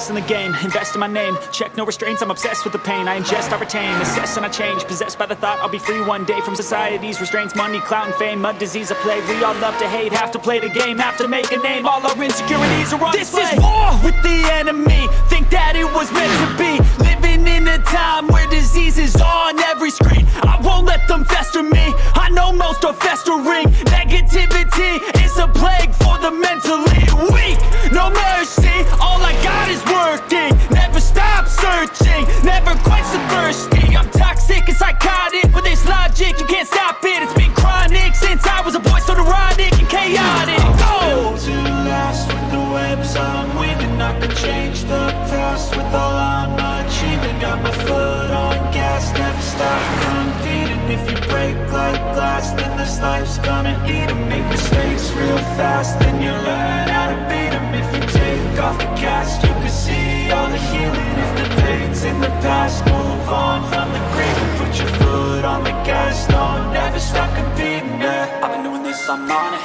best in the game, invest in my name. Check no restraints, I'm obsessed with the pain. I ingest, I retain, assess and I change. Possessed by the thought I'll be free one day from society's restraints. Money, clout and fame, mud, disease, a plague. We all love to hate, have to play the game, have to make a name. All our insecurities are on display. This is war with the enemy, think that it was meant to be. Living in a time where disease is on every screen. I won't let them fester me, I know most are festering. Negativity is a plague for the mentally weak. No mercy, all I got is working. Never stop searching, never quench the thirsty. I'm toxic and psychotic, with this logic you can't stop it. It's been chronic since I was a boy, so neurotic and chaotic. Go! To last with the webs I'm weaving, I could change the past with all I'm achieving. Got my foot on gas, never stop competing. If you break like glass, then this life's gonna eat 'em. Make mistakes real fast, then you learn how to beat 'em. If you take off the cast, you can see all the healing. If the pain's in the past, move on from the grave and put your foot on the gas. No, never stop competing, yeah. I've been doing this, I'm on it.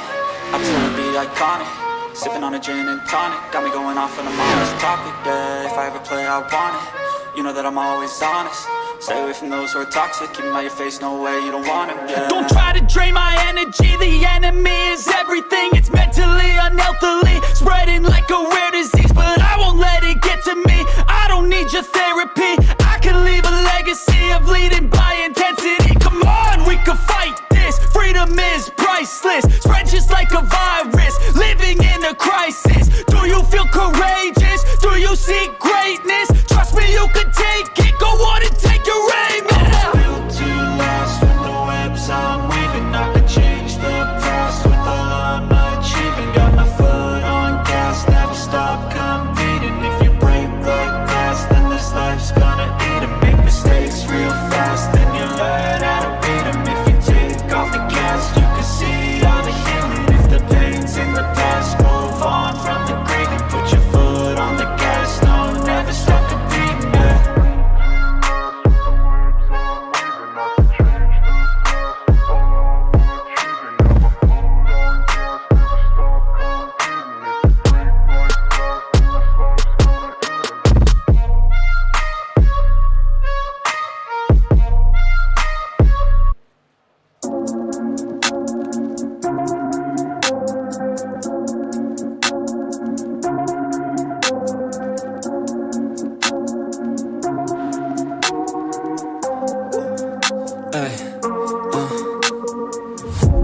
I just wanna be iconic. Sipping on a gin and tonic, got me going off on a honest topic, yeah. If I ever play, I want it. You know that I'm always honest. Stay away from those who are toxic. Keep them out your face, no way, you don't want it, yeah. Don't try to drain my energy. The enemy is everything. It's mentally, unhealthily, spreading like a rare disease. But I won't let it get to me. I don't need your therapy. I can leave a legacy of leading by intensity. Come on, we can fight this. Freedom is priceless. Spread just like a virus. Living in a crisis. Do you feel courageous? Do you seek greatness? Trust me, you can take it. Go on and take your aim. Yeah. I'm built to last with the webs I'm weaving. I could change the past with all I'm achieving. Got my foot on gas, never stop competing. If you break like glass, then this life's gonna eat 'em. Make mistakes real fast, then you learn how to beat 'em. If you take off the cast, you can see all the healing. If the pain's in the past, move on from the grave and put your foot on the gas. No, never stop competing, yeah.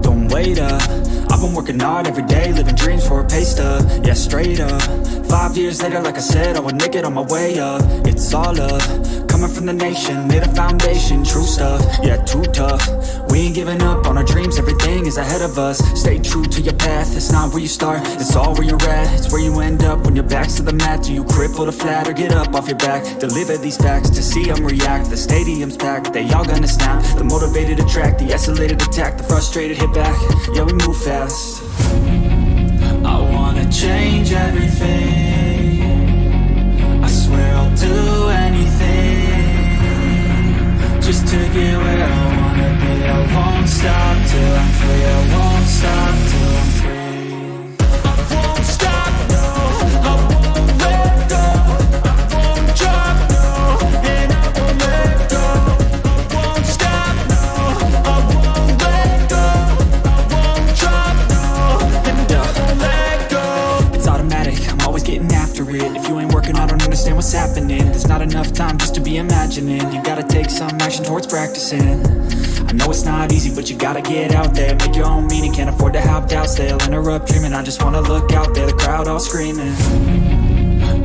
Don't wait up, I've been working hard every day, living dreams for a pay stub, yeah, straight up. 5 years later, like I said, I would make it on my way up. It's all love, coming from the nation, made a foundation, true stuff, yeah, too tough. We ain't giving up on our dreams, everything is ahead of us. Stay true to your path, it's not where you start, it's all where you're at. It's where you end up when your back's to the mat. Do you cripple to flat or get up off your back? Deliver these facts to see them react. The stadium's packed, they all gonna snap. The motivated attract, the escalated attack. The frustrated hit back, yeah, we move fast. I wanna change everything. I swear I'll do anything just to get where I wanna be. I won't stop till I'm free. I won't stop till I'm free. I won't stop, no. I won't let go. I won't drop, no. And I won't let go. I won't stop, no. I won't let go. I won't drop, no. And I won't let go. It's automatic, I'm always getting after it. If you ain't working, I don't understand what's happening. There's not enough time just to be imagining. You gotta take some action towards practicing. I know it's not easy, but you gotta get out there. Make your own meaning, can't afford to have doubts. They'll interrupt dreaming, I just wanna look out there. The crowd all screaming.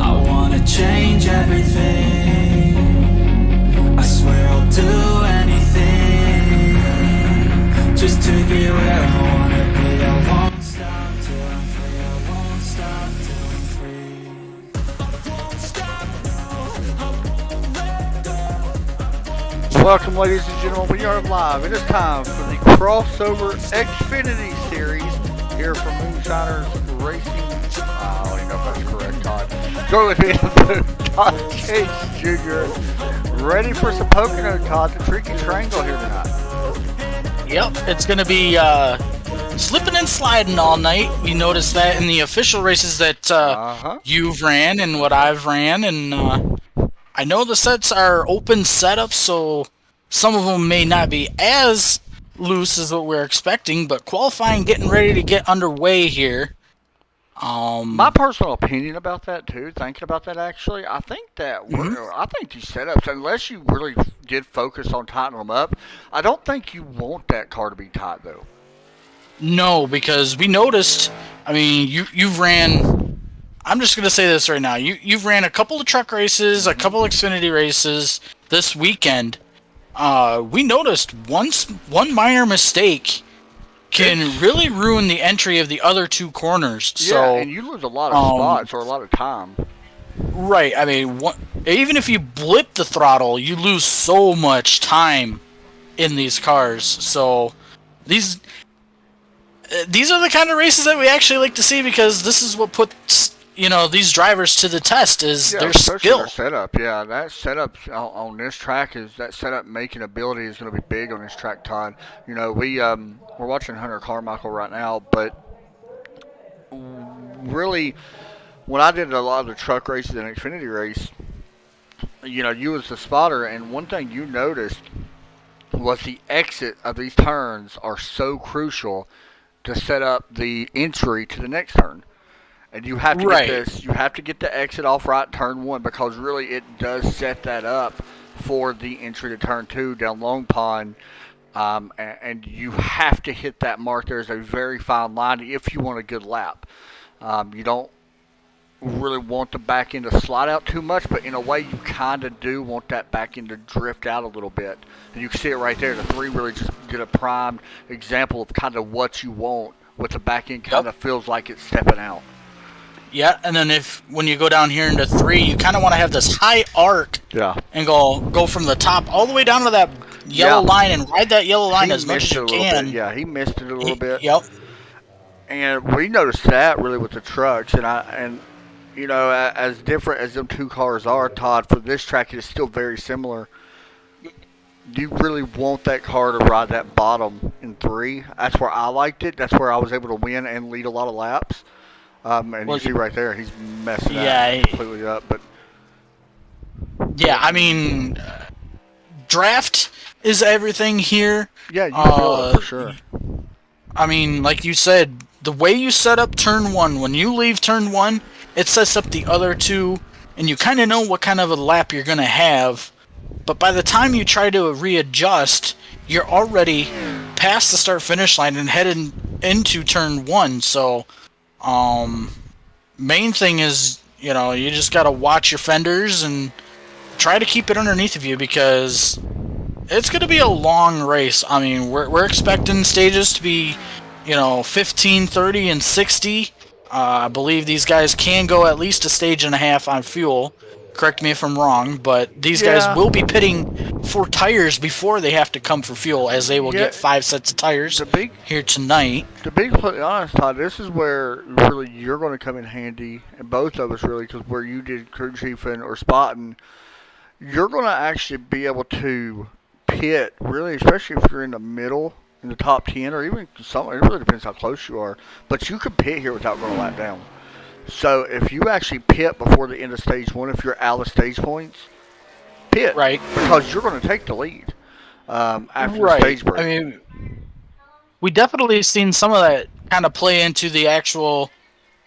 I wanna change everything. I swear I'll do anything just to get where I wanna be. I won't stop till I'm free. I won't stop till I'm free. I won't stop, no. I won't let go. Welcome, ladies and gentlemen. We are live. It is time for the crossover Xfinity series here from MoonShiners Racing. I don't even know if that's correct, Todd. Go with me, Todd Case Jr. Ready for some Pocono, Todd. The tricky triangle here tonight. Yep, it's going to be slipping and sliding all night. We noticed that in the official races that you've ran and what I've ran, and I know the sets are open setups, so some of them may not be as loose as what we're expecting, but qualifying getting ready to get underway here. My personal opinion about that too, thinking about that actually, I think that I think these setups, unless you really did focus on tightening them up, I don't think you want that car to be tight though. No, because we noticed. I mean, you've ran. I'm just gonna say this right now. You've ran a couple of truck races, a couple of Xfinity races this weekend. We noticed one minor mistake can really ruin the entry of the other two corners. So, and you lose a lot of spots or a lot of time. Right. I mean, even if you blip the throttle, you lose so much time in these cars. So these are the kind of races that we actually like to see, because this is what puts these drivers to the test, is their skill. Their setup. That setup on this track that setup making ability is going to be big on this track, Todd. We're watching Hunter Carmichael right now, but really, when I did a lot of the truck races and Xfinity race, you was the spotter, and one thing you noticed was the exit of these turns are so crucial to set up the entry to the next turn. And you have to get this. You have to get the exit off right turn 1, because really it does set that up for the entry to turn 2 down Long Pond. And you have to hit that mark. There's a very fine line if you want a good lap. You don't really want the back end to slide out too much, but in a way you kind of do want that back end to drift out a little bit. And you can see it right there. The 3 really just did a prime example of kind of what you want, with the back end kind of feels like it's stepping out. Yeah, and then when you go down here into 3, you kind of want to have this high arc. Yeah. And go from the top all the way down to that yellow line and ride that yellow line as much as you can. Yeah, he missed it a little bit. Yep. And we noticed that really with the trucks, and as different as them two cars are, Todd, for this track it is still very similar. You really want that car to ride that bottom in 3. That's where I liked it. That's where I was able to win and lead a lot of laps. And you see right there, he's messing completely up. But yeah, I mean, draft is everything here. Yeah, you feel it for sure. I mean, like you said, the way you set up turn 1, when you leave turn 1, it sets up the other 2, and you kind of know what kind of a lap you're going to have. But by the time you try to readjust, you're already past the start-finish line and headed into turn 1. So, main thing is, you just got to watch your fenders and try to keep it underneath of you, because it's going to be a long race. I mean, we're expecting stages to be, 15, 30, and 60. I believe these guys can go at least a stage and a half on fuel. Correct me if I'm wrong, but these guys will be pitting for tires before they have to come for fuel, as they will get 5 sets of tires here tonight. To be completely honest, Todd, this is where really you're going to come in handy, and both of us really, because where you did crew chiefing or spotting, you're going to actually be able to pit, really, especially if you're in the middle, in the top 10, or even some. It really depends how close you are, but you can pit here without going a lap down. So if you actually pit before the end of stage 1, if you're out of stage points, pit. Right. Because you're going to take the lead after the stage break. I mean, we definitely seen some of that kind of play into the actual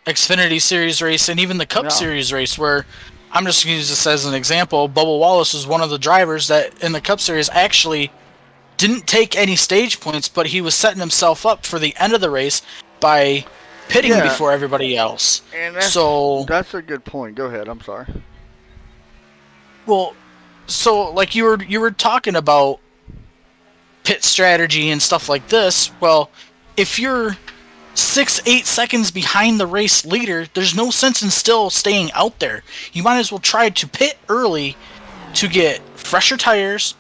Xfinity Series race and even the Cup Series race, where I'm just going to use this as an example. Bubba Wallace was one of the drivers that in the Cup Series actually didn't take any stage points, but he was setting himself up for the end of the race by pitting before everybody else. And that's a good point. Go ahead. I'm sorry. Well, so like you were talking about pit strategy and stuff like this. Well, if you're 6-8 seconds behind the race leader, there's no sense in still staying out there. You might as well try to pit early to get fresher tires,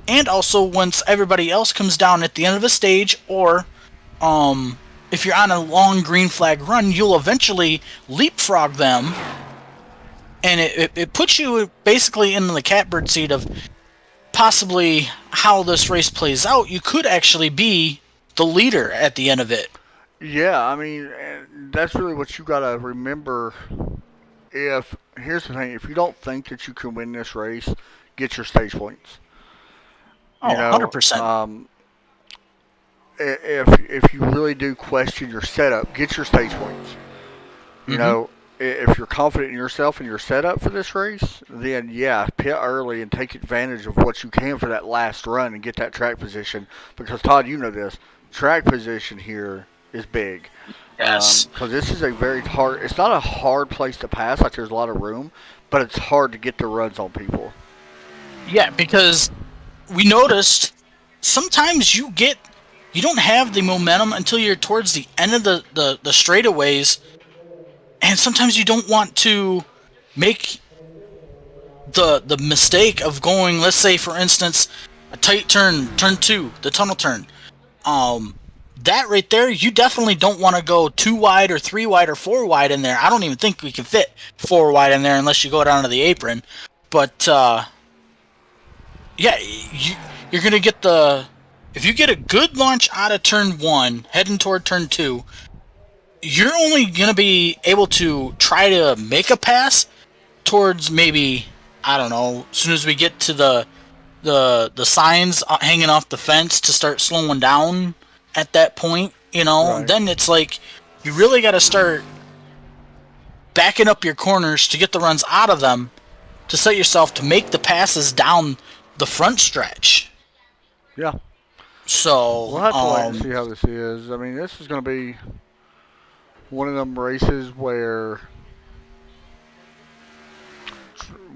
and also once everybody else comes down at the end of a stage, or if you're on a long green flag run, you'll eventually leapfrog them, and it puts you basically in the catbird seat of possibly how this race plays out. You could actually be the leader at the end of it. Yeah, I mean, and that's really what you got to remember. If here's the thing, if you don't think that you can win this race, get your stage points. Oh, You know, 100%. if you really do question your setup, get your stage points. You Mm-hmm. know, if you're confident in yourself and your setup for this race, then yeah, pit early and take advantage of what you can for that last run and get that track position. Because Todd, you know this, track position here is big. Yes. Because this is a very hard. It's not a hard place to pass. Like there's a lot of room, but it's hard to get the runs on people. Yeah, because we noticed sometimes you don't have the momentum until you're towards the end of the straightaways, and sometimes you don't want to make the mistake of going, let's say for instance, a tight turn 2, the tunnel turn. Um that right there, you definitely don't want to go 2 wide or 3 wide or 4 wide in there. I don't even think we can fit 4 wide in there unless you go down to the apron. But yeah, you're gonna get if you get a good launch out of turn 1 heading toward turn 2, you're only gonna be able to try to make a pass towards maybe, I don't know, as soon as we get to the signs hanging off the fence to start slowing down at that point, Right. then it's like you really got to start backing up your corners to get the runs out of them to set yourself to make the passes down the front stretch. Yeah. So, We'll have to wait and see how this is. I mean, this is going to be one of them races where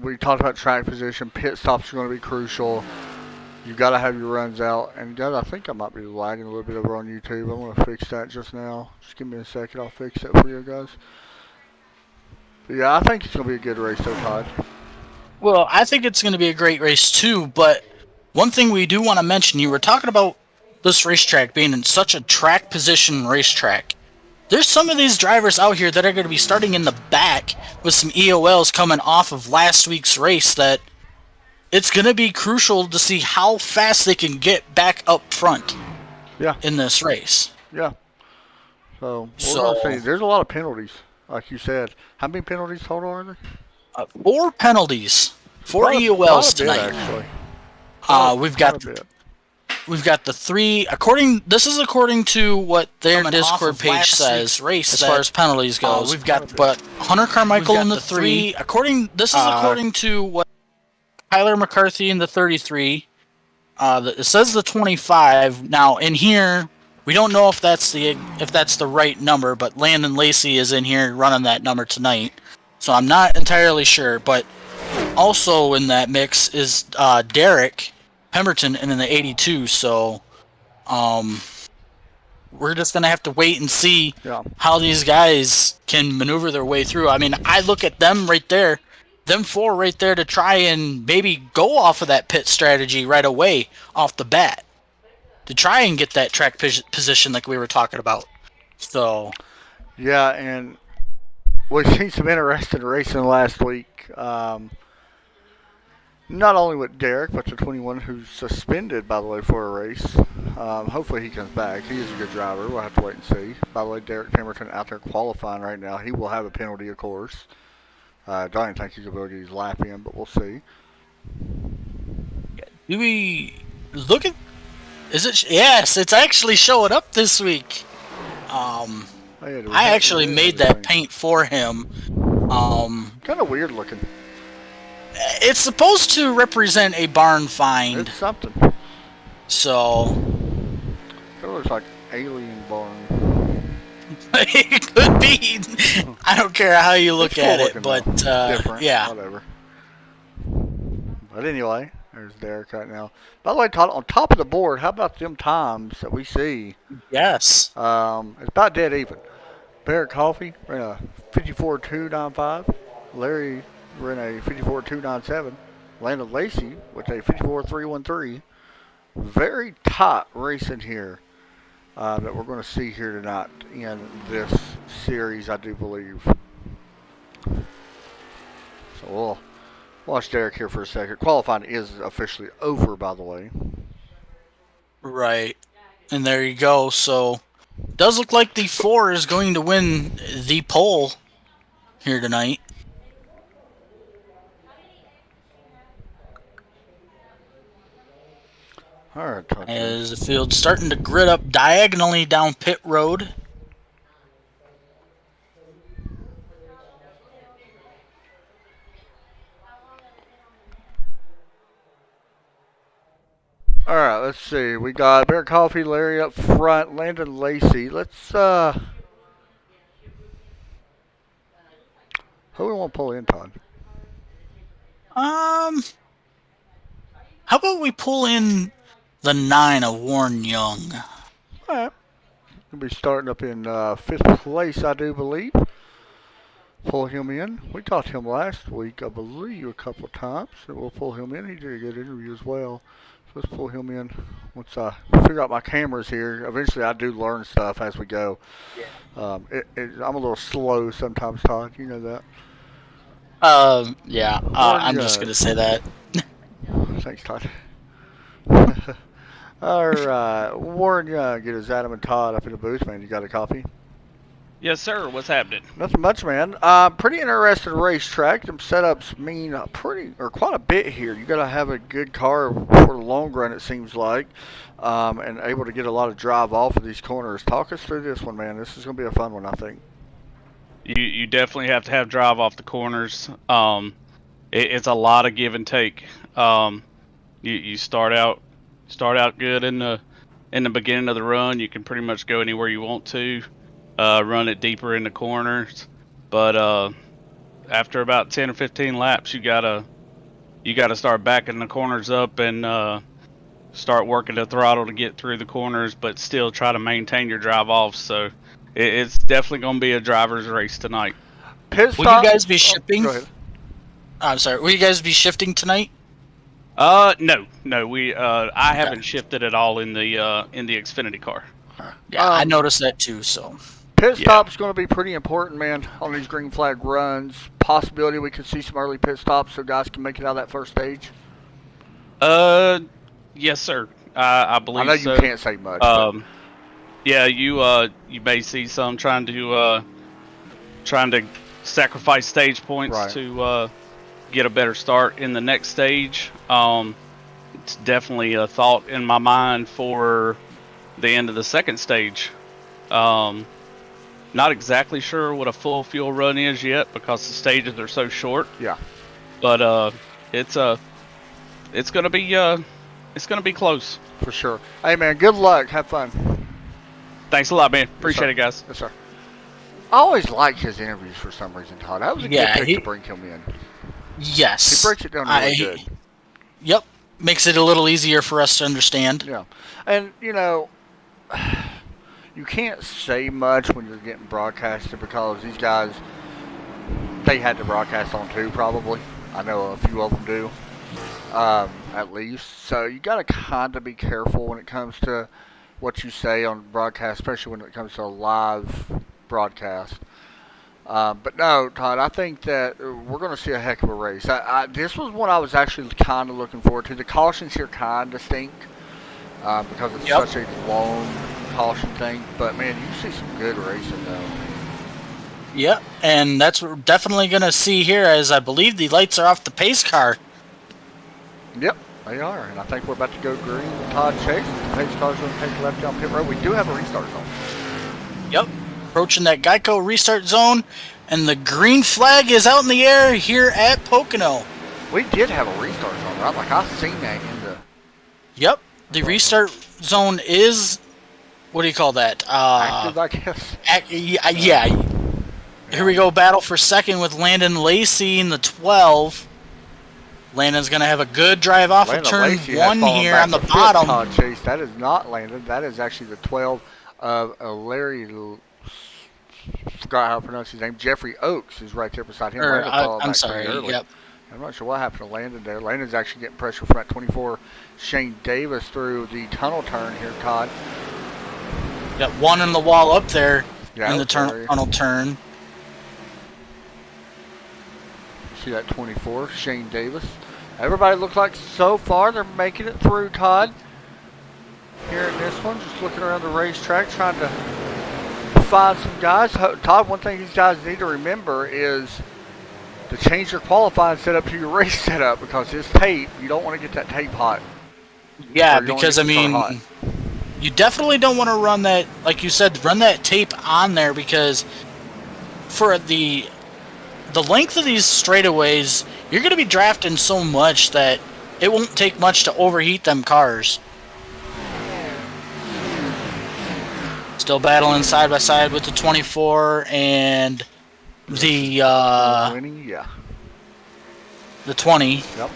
we talked about track position. Pit stops are going to be crucial. You've got to have your runs out. And guys, I think I might be lagging a little bit over on YouTube. I'm going to fix that just now. Just give me a second. I'll fix that for you guys. But yeah, I think it's going to be a good race though, Todd. well, I think it's going to be a great race too, but one thing we do want to mention, you were talking about this racetrack being in such a track position racetrack. There's some of these drivers out here that are going to be starting in the back with some EOLs coming off of last week's race that it's going to be crucial to see how fast they can get back up front Yeah. in this race. Yeah. So we're going to see. There's a lot of penalties, like you said. How many penalties total are there? 4 penalties, 4 Quite a EOLs bit, tonight. actually. We've got the 3. This is according to what their Discord page says. Race as far as penalties goes. We've got Hunter Carmichael in the 3. This is according to what Tyler McCarthy in the 33. It says the 25. Now in here, we don't know if that's the right number, but Landon Lacey is in here running that number tonight. So I'm not entirely sure, but also in that mix is Derek Pemberton in the 82. So we're just gonna have to wait and see how these guys can maneuver their way through. I mean, I look at them right there, them 4 right there, to try and maybe go off of that pit strategy right away off the bat to try and get that track position like we were talking about. So yeah, and we've seen some interesting racing last week. Not only with Derek, but the 21 who's suspended, by the way, for a race. Hopefully he comes back. He is a good driver. We'll have to wait and see. By the way, Derek Pemberton out there qualifying right now. He will have a penalty, of course. I don't even think he's going to be able to get his lap in, but we'll see. do we look at? Is it? Yes, it's actually showing up this week. I actually made that paint for him. Kind of weird looking. It's supposed to represent a barn find. It's something. So It looks like alien barn. it could be. I don't care how you look at it, but different. yeah. Whatever. But anyway, there's Derek right now. By the way, Todd, on top of the board, how about them times that we see? Yes. It's about dead even. Barrett Coffee ran a 54.295. Larry ran a 54.297. Landon Lacey with a 54.313. Very tight racing here that we're going to see here tonight in this series, I do believe. So we'll watch Derek here for a second. Qualifying is officially over, by the way. Right. And there you go. So Does look like the 4 is going to win the pole here tonight. All right, Todd. As the field's starting to grid up diagonally down pit road. All right, let's see. We got Bear Coffee, Larry up front, Landon Lacey. Let's who we want to pull in, Todd? How about we pull in the 9 of Warren Young? All right. We'll be starting up in 5th place, I do believe. Pull him in. We talked to him last week, I believe, a couple of times. So we'll pull him in. He did a good interview as well. So let's pull him in. Once I figure out my cameras here, eventually I do learn stuff as we go. I'm a little slow sometimes, Todd. You know that. Yeah, I'm just going to say that. Thanks, Todd. All right. Warren Young, get his Adam and Todd up in the booth, man. You got a copy? Yes, sir. What's happening? Nothing much, man. Pretty interesting racetrack. Them setups mean quite a bit here. You got to have a good car for the long run, it seems like, and able to get a lot of drive off of these corners. Talk us through this one, man. This is going to be a fun one, I think. You definitely have to have drive off the corners. It's a lot of give and take. You start out good in the beginning of the run. You can pretty much go anywhere you want to. Run it deeper in the corners, but after about 10 or 15 laps, you gotta start backing the corners up and start working the throttle to get through the corners, but still try to maintain your drive off. So it's definitely gonna be a driver's race tonight. Pit stop. Will you guys be shipping? Go ahead. I'm sorry. Will you guys be shifting tonight? No. I haven't shifted at all in the Xfinity car. Yeah, I noticed that too. So. Pit stop's going to be pretty important, man, on these green flag runs. Possibility we could see some early pit stops so guys can make it out of that first stage. Yes, sir. I believe so. I know you can't say much. Yeah, you may see some trying to sacrifice stage points to get a better start in the next stage. It's definitely a thought in my mind for the end of the second stage. Not exactly sure what a full fuel run is yet because the stages are so short. Yeah. But it's gonna be close. For sure. Hey man, good luck. Have fun. Thanks a lot, man. Appreciate it, guys. Yes, sir. I always like his interviews for some reason, Todd. That was a good pick to bring him in. Yes. He breaks it down really good. Yep. Makes it a little easier for us to understand. Yeah. And, you know, you can't say much when you're getting broadcasted because these guys, they had to broadcast on too, probably. I know a few of them do, at least. So you got to kind of be careful when it comes to what you say on broadcast, especially when it comes to a live broadcast. But no, Todd, I think that we're going to see a heck of a race. This was one I was actually kind of looking forward to. The cautions here kind of stink because it's such a long caution thing. But, man, you see some good racing, though. Yep, and that's what we're definitely going to see here as I believe the lights are off the pace car. Yep, they are. And I think we're about to go green with Todd Chase. The pace car's going to take left down pit road. We do have a restart zone. Yep. Approaching that Geico restart zone, and the green flag is out in the air here at Pocono. We did have a restart zone, right? Like, I've seen that in the... Yep, the restart zone is, what do you call that? Active, I guess. Yeah. Here we go, battle for second with Landon Lacey in the 12. Landon's going to have a good drive off of turn Lacey 1 here on the bottom. Todd Chase. That is not Landon. That is actually the 12 of Larry... forgot how to pronounce his name. Jeffrey Oaks is right there beside him. I'm sorry. Yep. I'm not sure what happened to Landon there. Landon's actually getting pressure from that 24 Shane Davis through the tunnel turn here, Todd. Got one in the wall up there in the tunnel turn. See that 24 Shane Davis. Everybody looks like so far they're making it through, Todd. Here in this one, just looking around the racetrack, trying to find some guys. Todd, one thing these guys need to remember is to change your qualifying setup to your race setup, because this tape, you don't want to get that tape hot. Yeah, because I mean, you definitely don't want to run that, like you said, run that tape on there, because for the length of these straightaways, you're going to be drafting so much that it won't take much to overheat them cars. Still battling side by side with the 24 and the the 20. Yep.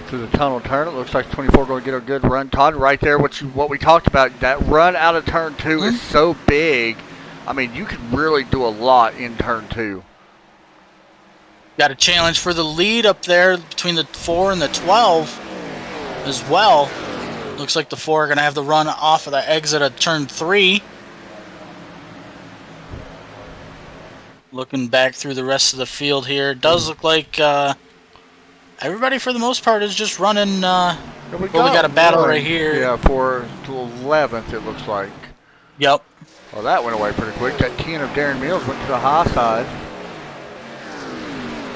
Through the tunnel turn, it looks like 24 going to get a good run. Todd, right there, what we talked about, that run out of turn 2 is so big. I mean, you can really do a lot in turn 2. Got a challenge for the lead up there between the 4 and the 12 as well. Looks like the 4 are going to have the run off of the exit of turn 3. Looking back through the rest of the field here, it does look like everybody for the most part is just running. We got a battle right here. Yeah, 4 to 11th it looks like. Yep. Well, that went away pretty quick. That 10 of Darren Mills went to the high side.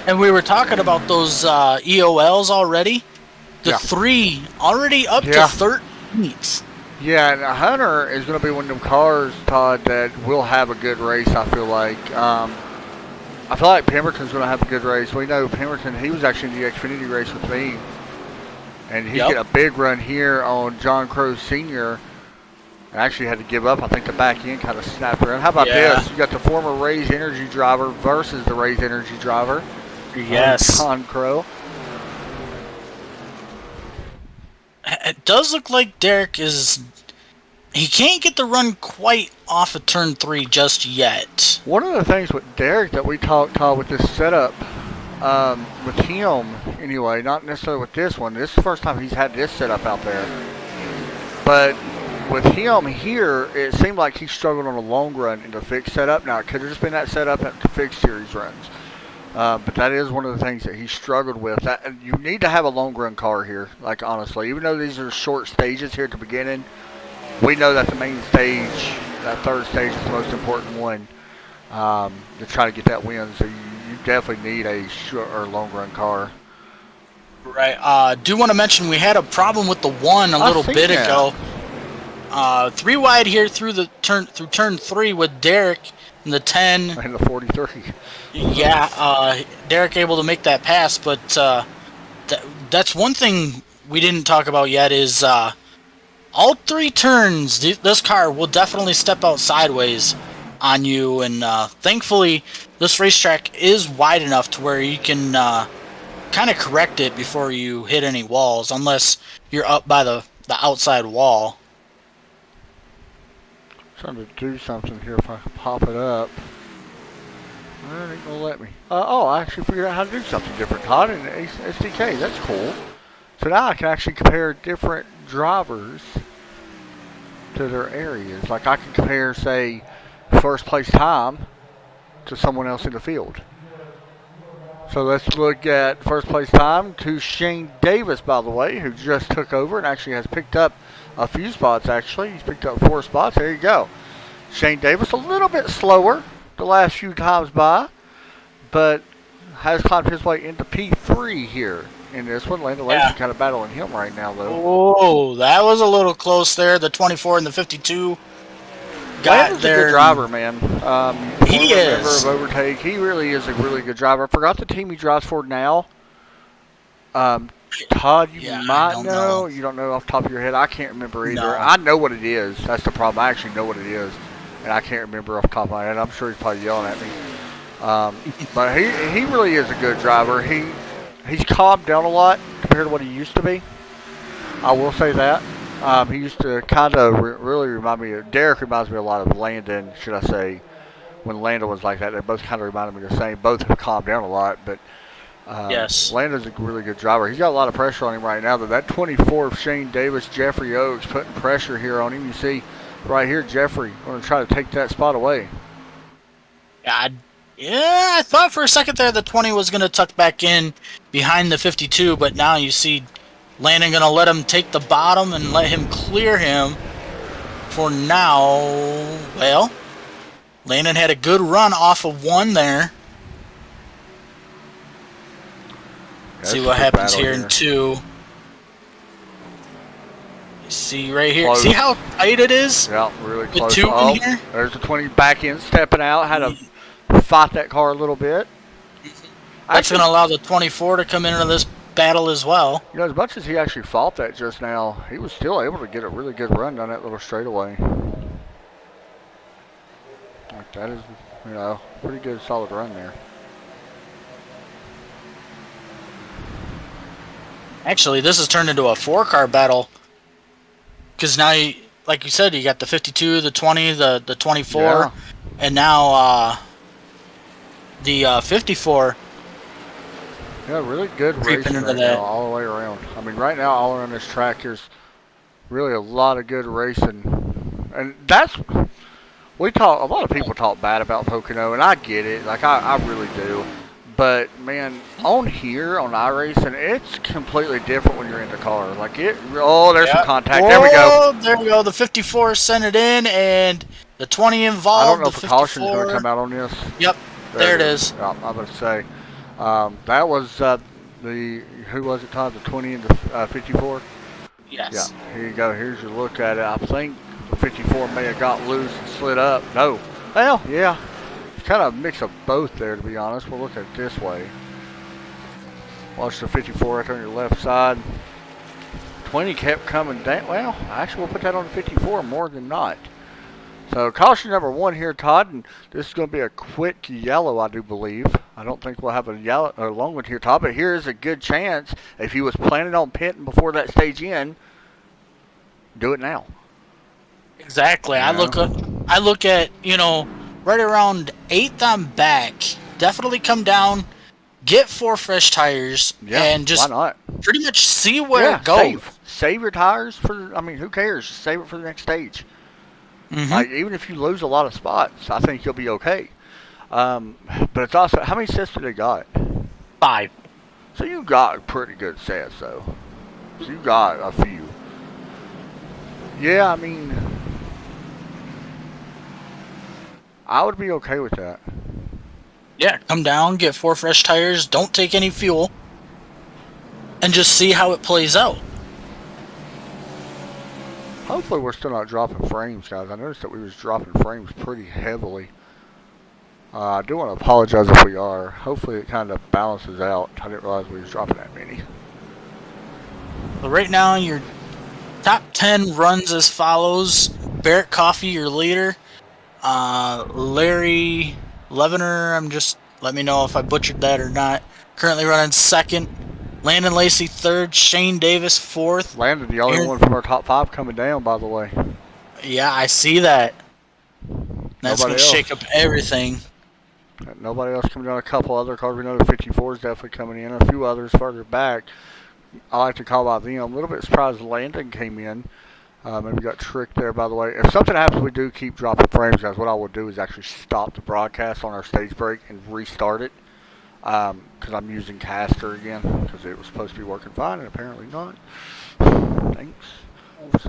And we were talking about those EOLs already. The 3 already up to 13th. Yeah, and Hunter is going to be one of them cars, Todd, that will have a good race, I feel like. I feel like Pemberton's going to have a good race. We know Pemberton, he was actually in the Xfinity race with me. And he's getting a big run here on John Crowe Sr. Actually had to give up. I think the back end kind of snapped around. How about this? You got the former Raise Energy driver versus the Raise Energy driver. Yes. John Crowe. It does look like Derek is... He can't get the run quite off of turn 3 just yet. One of the things with Derek that we talked with this setup, with him anyway, not necessarily with this one. This is the first time he's had this setup out there. But with him here, it seemed like he struggled on a long run in the fixed setup. Now, it could have just been that setup at the fixed series runs. But that is one of the things that he struggled with. You need to have a long run car here, like honestly. Even though these are short stages here at the beginning, we know that the main stage, that third stage, is the most important one to try to get that win. So you definitely need a short or long run car. Right. Do want to mention we had a problem with the 1 a little bit ago. 3 wide here through turn 3 with Derek and the 10 and the 43. Yeah, Derek able to make that pass, but that's one thing we didn't talk about yet is all 3 turns this car will definitely step out sideways on you, and thankfully this racetrack is wide enough to where you can kind of correct it before you hit any walls, unless you're up by the outside wall. Trying to do something here if I can pop it up. It ain't gonna let me. I actually figured out how to do something different, Todd, in SDK. That's cool. So now I can actually compare different drivers to their areas. Like I can compare, say, first place time to someone else in the field. So let's look at first place time to Shane Davis, by the way, who just took over and actually has picked up a few spots, actually. He's picked up 4 spots. There you go. Shane Davis a little bit slower the last few times by, but has climbed his way into P3 here in this one. Landon Lacey kind of battling him right now, though. Oh, that was a little close there. The 24 and the 52 Landon's a good driver, man. He is. Of overtake. He really is a really good driver. I forgot the team he drives for now. Todd, you might know. You don't know off the top of your head. I can't remember either. No. I know what it is. That's the problem. I actually know what it is, and I can't remember off the top of my head. I'm sure he's probably yelling at me. But he really is a good driver. He's calmed down a lot compared to what he used to be. I will say that. He used to kind of really remind me of, Derek reminds me a lot of Landon, should I say, when Landon was like that. They both kind of reminded me the same. Both have calmed down a lot, but yes, Landon's a really good driver. He's got a lot of pressure on him right now, though. That 24 of Shane Davis, Jeffrey Oaks, putting pressure here on him. You see right here, Jeffrey going to try to take that spot away. I thought for a second there the 20 was going to tuck back in behind the 52, but now you see Landon going to let him take the bottom and let him clear him for now. Well, Landon had a good run off of 1 there. See what happens here in 2. You see right here. Close. See how tight it is? Yeah, really The close. 2 in here? There's the 20 back in, stepping out. Had to fight that car a little bit. That's going to allow the 24 to come into this battle as well. You know, as much as he actually fought that just now, he was still able to get a really good run down that little straightaway. Like that is, you know, pretty good, solid run there. Actually, this has turned into a 4-car battle. Because now, like you said, you got the 52, the 20, the 24, Yeah. and now the 54. Yeah, really good Creeping racing into right that. now, all the way around. I mean, right now, all around this track, there's really a lot of good racing. And that's, a lot of people talk bad about Pocono, and I get it. Like, I really do. But, man, on here, on iRacing, it's completely different when you're in the car. Like, there's some contact. There we go. There we go. The 54 sent it in, and the 20 involved. I don't know if the a caution's 54. going to come out on this. Yep, there it is. Yeah, I'm going to say. That was who was it, Todd? The 20 and the 54? Yes. Yeah, here you go. Here's your look at it. I think the 54 may have got loose and slid up. No. Well, yeah. It's kind of a mix of both there, to be honest. We'll look at it this way. Watch the 54 right there on your left side. 20 kept coming down. Well, actually, we'll put that on the 54 more than not. So, caution number 1 here, Todd, and this is going to be a quick yellow, I do believe. I don't think we'll have a long one here, Todd, but here is a good chance. If he was planning on pitting before that stage in, do it now. Exactly. Yeah. I look at, right around 8th on back. Definitely come down, get 4 fresh tires, and just why not? pretty much see where it goes. Save your tires who cares? Just save it for the next stage. Mm-hmm. Like, even if you lose a lot of spots, I think you'll be okay. But it's also, how many sets do they got? 5. So you got pretty good sets, though. So you got a few. Yeah, I mean, I would be okay with that. Yeah, come down, get 4 fresh tires, don't take any fuel, and just see how it plays out. Hopefully we're still not dropping frames, guys. I noticed that we was dropping frames pretty heavily. I do want to apologize if we are. Hopefully it kind of balances out. I didn't realize we was dropping that many. So right now, your top 10 runs as follows. Barrett Coffee, your leader. Larry Levener, let me know if I butchered that or not. Currently running 2nd. Landon Lacey 3rd. Shane Davis 4th. Landon, the only one from our top 5 coming down, by the way. Yeah, I see that. That's going to shake up everything. Nobody else coming down. A couple other cars. We know the 54 is definitely coming in. A few others further back. I like to call out them. A little bit surprised Landon came in. Maybe got tricked there, by the way. If something happens, we do keep dropping frames, guys. What I will do is actually stop the broadcast on our stage break and restart it. Because I'm using Caster again. Because it was supposed to be working fine, and apparently not. Thanks.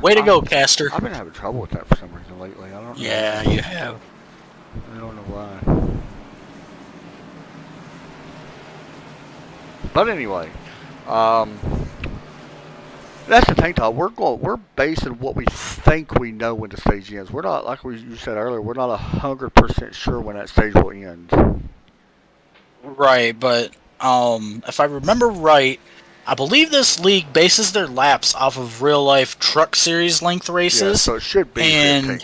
Way to go, Caster. I've been having trouble with that for some reason lately. I don't know. Yeah, you have. I don't know why. But anyway, that's the thing, Todd. We're basing what we think we know when the stage ends. We're not, like you said earlier, we're not 100% sure when that stage will end. Right, but if I remember right, I believe this league bases their laps off of real life truck series length races. Yeah, so it should be 15.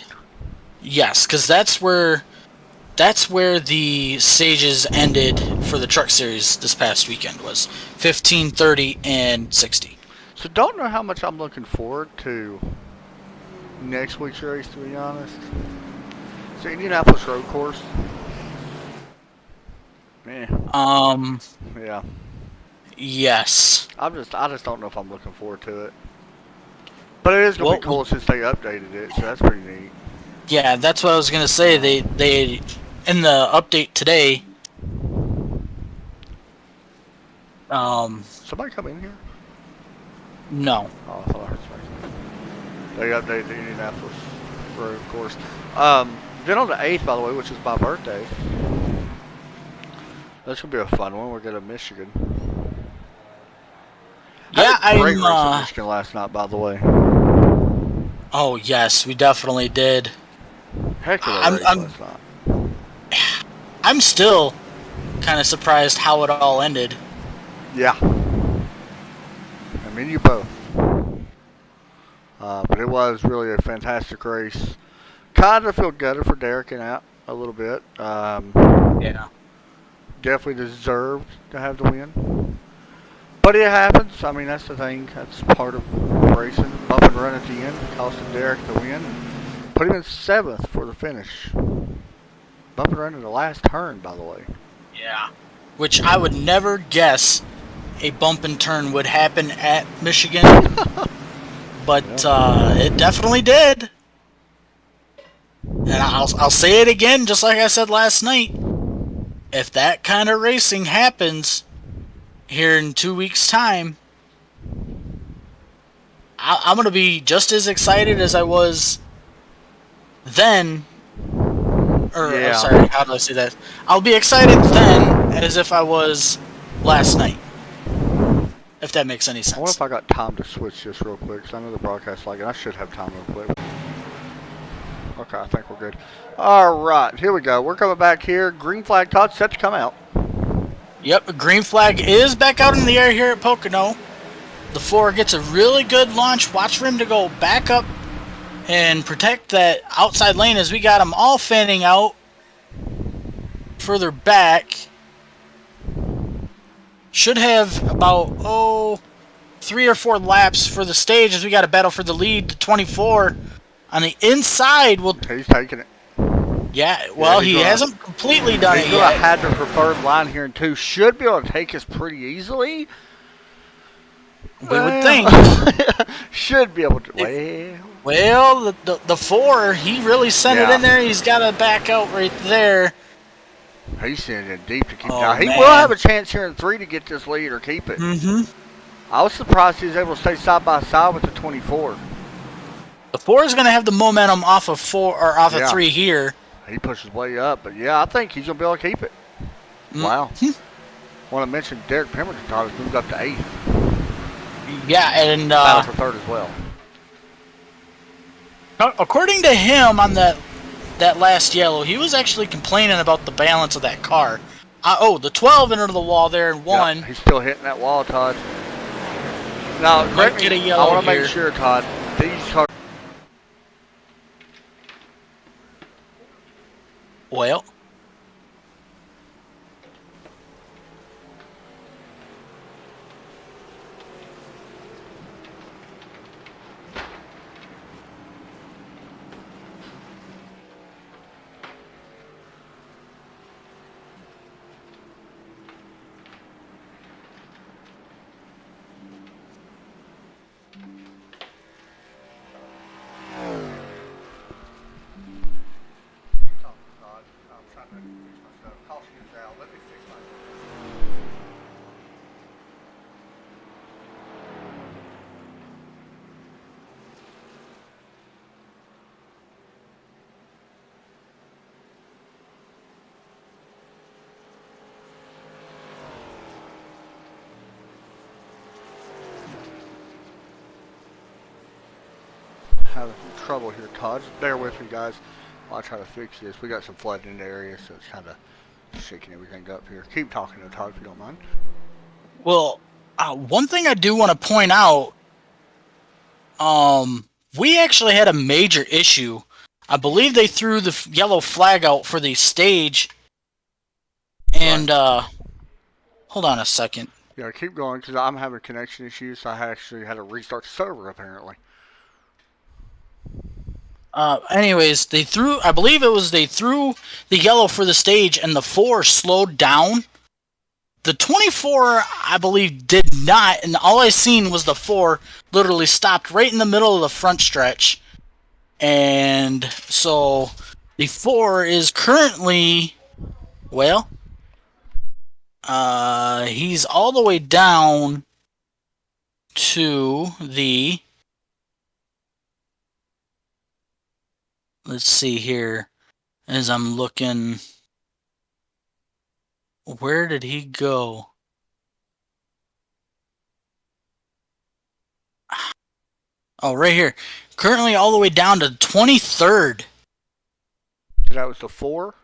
Yes, because that's where the stages ended for the truck series this past weekend was 15, 30, and 60. So don't know how much I'm looking forward to next week's race, to be honest. So Indianapolis Road Course. Yeah. Yes. I just don't know if I'm looking forward to it. But it is gonna be cool since they updated it, so that's pretty neat. Yeah, that's what I was gonna say. They in the update today. Somebody come in here? No. Oh, I thought I heard somebody. They updated the Indianapolis Road Course. Then on the 8th, by the way, which is my birthday. That's going to be a fun one. We're going to Michigan. Yeah, Had a great I'm. race in Michigan last night, by the way. Oh yes, we definitely did. Heck of a I'm- race I'm- last night. I'm still kind of surprised how it all ended. Yeah. I mean, you both. But it was really a fantastic race. Kind of feel gutted for Derek and out a little bit. Yeah. Definitely deserved to have the win. But it happens. I mean, that's the thing. That's part of racing. Bump and run at the end. Costed Derek the win. Put him in 7th for the finish. Bump and run in the last turn, by the way. Yeah. Which I would never guess a bump and turn would happen at Michigan. But it definitely did. And I'll say it again, just like I said last night. If that kind of racing happens here in 2 weeks' time, I'm going to be just as excited as I was then. Or, Yeah. I'm sorry, how do I say that? I'll be excited then as if I was last night. If that makes any I wonder sense. if I got time to switch this real quick, because I know the broadcast like it. I should have time real quick. Okay, I think we're good. All right, here we go. We're coming back here. Green flag Todd set to come out. Yep, a green flag is back out in the air here at Pocono. The 4 gets a really good launch. Watch for him to go back up and protect that outside lane as we got them all fanning out further back. Should have about 3 or 4 laps for the stage as we got a battle for the lead. The 24 on the inside will. He's taking it. Yeah, well, he's he gonna- hasn't completely done He's it going to yet. have the preferred line here in 2. Should be able to take us pretty easily. We would think. Should be able to. Well, the 4, he really sent it Yeah. in there. He's got to back out right there. He's sending it deep to keep Oh, down. He man. will have a chance here in 3 to get this lead or keep it. Mm-hmm. I was surprised he was able to stay side by side with the 24. The 4 is going to have the momentum off of 4 or off Yeah. of 3 here. He pushes way up, but yeah, I think he's going to be able to keep it. Wow. Want to mention Derek Pemberton has moved up to 8th. Yeah, and Battle for 3rd as well. according to him on that last yellow, he was actually complaining about the balance of that car. The 12 into the wall there and 1. Yeah, he's still hitting that wall, Todd. Now, Might get a I yellow want to here. make sure, Todd, these cars. Well, Having some trouble here, Todd. Just bear with me, guys, while I try to fix this. We got some flooding in the area, so it's kind of shaking everything up here. Keep talking, though, Todd, if you don't mind. well, one thing I do want to point out, we actually had a major issue. I believe they threw the yellow flag out for the stage, and hold on a second. Yeah, keep going, because I'm having connection issues, so I actually had to restart the server, apparently. Anyways, they threw the yellow for the stage, and the 4 slowed down. The 24, I believe, did not, and all I seen was the 4 literally stopped right in the middle of the front stretch. And so the 4 is currently, well, he's all the way down to the, let's see here. as I'm looking. Where did he go? Oh, right here. Currently all the way down to 23rd. That was the 4?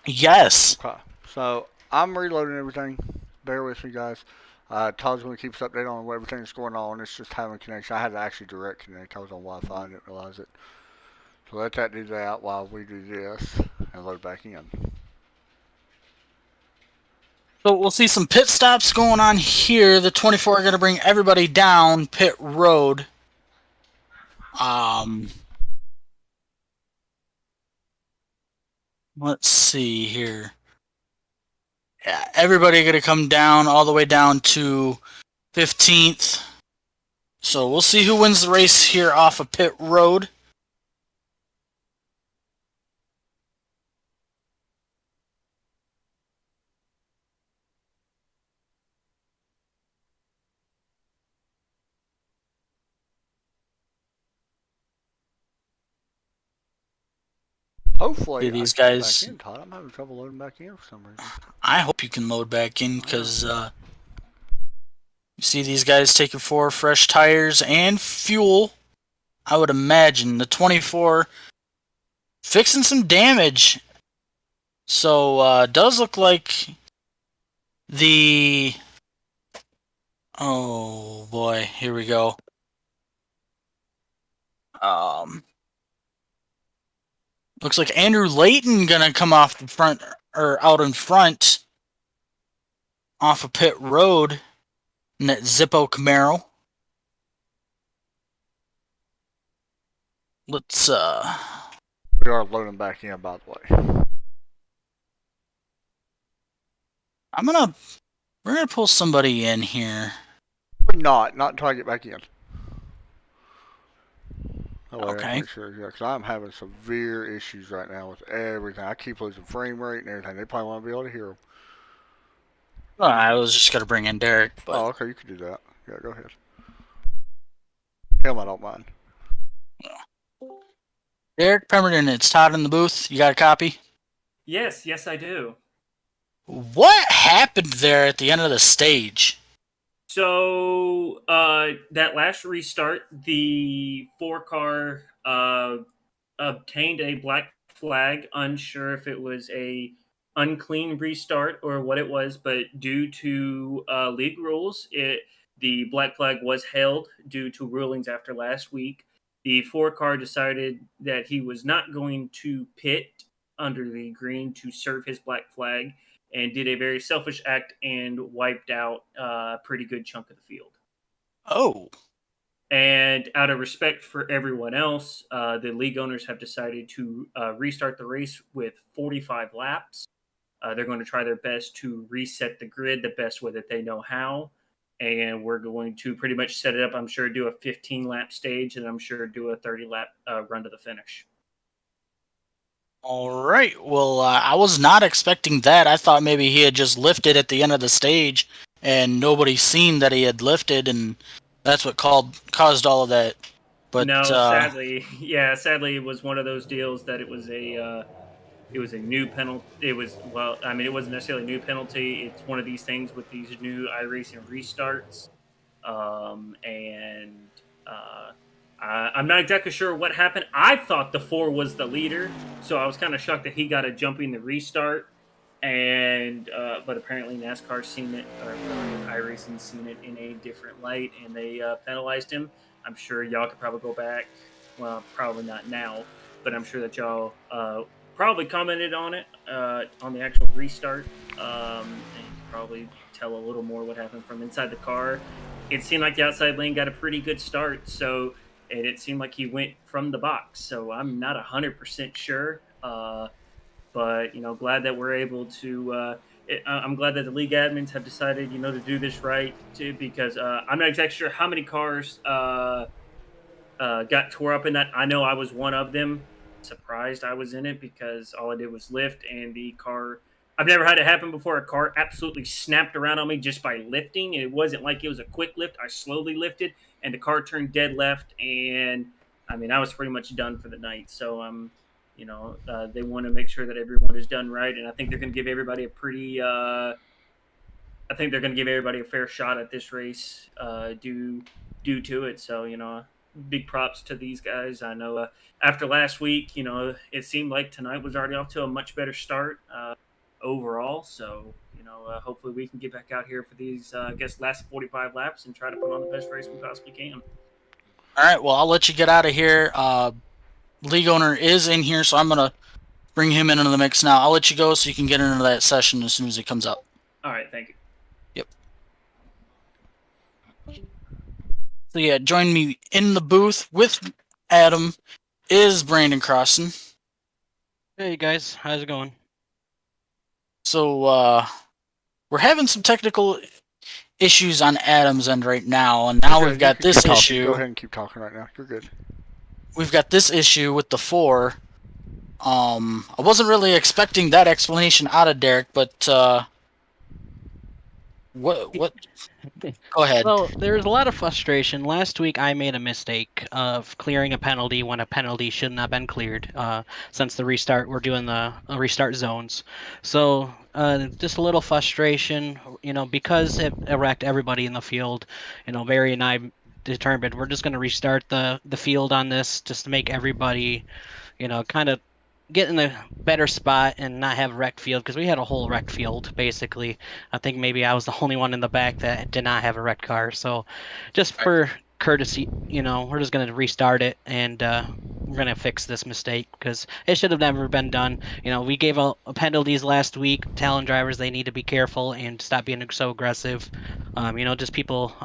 Yes. Okay. So I'm reloading everything. Bear with me, guys. Todd's going to keep us updated on everything that's going on. It's just having a connection. I had to actually direct connect. I was on Wi-Fi and didn't realize it. So let that do that while we do this and load back in. So we'll see some pit stops going on here. The 24 are going to bring everybody down pit road. Let's see here. Yeah, everybody going to come down all the way down to 15th. So we'll see who wins the race here off of pit road. Hopefully, These I can guys. get back in, Todd. I'm having trouble loading back in for some reason. I hope you can load back in because you see these guys taking 4 fresh tires and fuel. I would imagine the 24 fixing some damage. So does look like the oh boy, here we go. Looks like Andrew Layton gonna come off the front or out in front off of pit road in that Zippo Camaro. Let's We are loading back in, by the way. we're gonna pull somebody in here. Probably not until I get back in. Okay. Sure, yeah, because I'm having severe issues right now with everything. I keep losing frame rate and everything. They probably want to be able to hear them. Well, I was just gonna bring in Derek, but Oh, okay, you can do that. Yeah, go ahead. Him, I don't mind. Derek Pemberton, it's Todd in the booth. You got a copy? Yes, I do. What happened there at the end of the stage? So that last restart, the 4-car obtained a black flag. Unsure if it was a unclean restart or what it was, but due to league rules, the black flag was held due to rulings after last week. The 4-car decided that he was not going to pit under the green to serve his black flag, and did a very selfish act and wiped out a pretty good chunk of the field. Oh. And out of respect for everyone else, the league owners have decided to restart the race with 45 laps. They're going to try their best to reset the grid the best way that they know how. And we're going to pretty much set it up, I'm sure, do a 15-lap stage, and I'm sure do a 30-lap run to the finish. All right. Well, I was not expecting that. I thought maybe he had just lifted at the end of the stage and nobody seen that he had lifted, and that's what caused all of that. But no, sadly it was one of those deals that it was a new penalty. It wasn't necessarily a new penalty. It's one of these things with these new iRacing restarts, I'm not exactly sure what happened. I thought the 4 was the leader, so I was kind of shocked that he got a jumping the restart. And but apparently NASCAR's seen it, or iRacing's seen it in a different light, and they penalized him. I'm sure y'all could probably go back. Well, probably not now, but I'm sure that y'all probably commented on it on the actual restart, and probably tell a little more what happened from inside the car. It seemed like the outside lane got a pretty good start, and it seemed like he went from the box. So I'm not 100% sure, but glad that we're able to. I'm glad that the league admins have decided, to do this right too, because I'm not exactly sure how many cars got tore up in that. I know I was one of them. Surprised I was in it because all I did was lift, and the car. I've never had it happen before. A car absolutely snapped around on me just by lifting, and it wasn't like it was a quick lift. I slowly lifted, and the car turned dead left, and I was pretty much done for the night. So They want to make sure that everyone is done right, and I think they're going to give everybody a pretty. I think they're going to give everybody a fair shot at this race, due to it. So big props to these guys. I know after last week, it seemed like tonight was already off to a much better start overall. So hopefully we can get back out here for these, I guess, last 45 laps and try to put on the best race we possibly can. All right, well, I'll let you get out of here. League owner is in here, so I'm going to bring him into the mix now. I'll let you go so you can get into that session as soon as it comes up. All right, thank you. Yep. So yeah, join me in the booth with Adam is Brandon Crossan. Hey guys, how's it going? So we're having some technical issues on Adam's end right now, and now we've got this issue. Go ahead and keep talking right now. You're good. We've got this issue with the 4. I wasn't really expecting that explanation out of Derek, but what? Go ahead. Well, there's a lot of frustration. Last week I made a mistake of clearing a penalty when a penalty shouldn't have been cleared. Since the restart, we're doing the restart zones. So just a little frustration, because it wrecked everybody in the field. Barry and I determined we're just going to restart the field on this just to make everybody, kind of get in a better spot and not have a wrecked field, because we had a whole wrecked field basically. I think maybe I was the only one in the back that did not have a wrecked car. So just for courtesy, we're just going to restart it, and we're going to fix this mistake because it should have never been done. We gave out penalties last week. Telling drivers they need to be careful and stop being so aggressive. Just people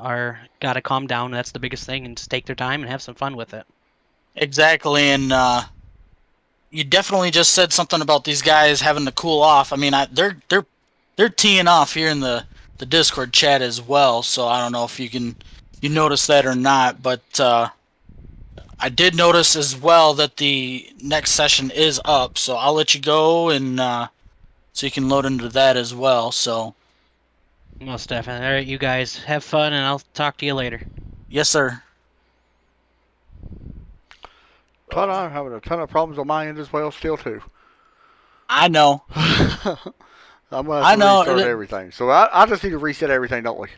got to calm down. That's the biggest thing, and just take their time and have some fun with it. Exactly, and you definitely just said something about these guys having to cool off. I mean, they're teeing off here in the Discord chat as well. So I don't know if you noticed that or not, but I did notice as well that the next session is up. So I'll let you go, and so you can load into that as well. So Most definitely. All right, you guys have fun, and I'll talk to you later. yes, sir. But I'm having a ton of problems on my end as well, still too. I know. I'm gonna have to restart everything. So I just need to reset everything, don't we?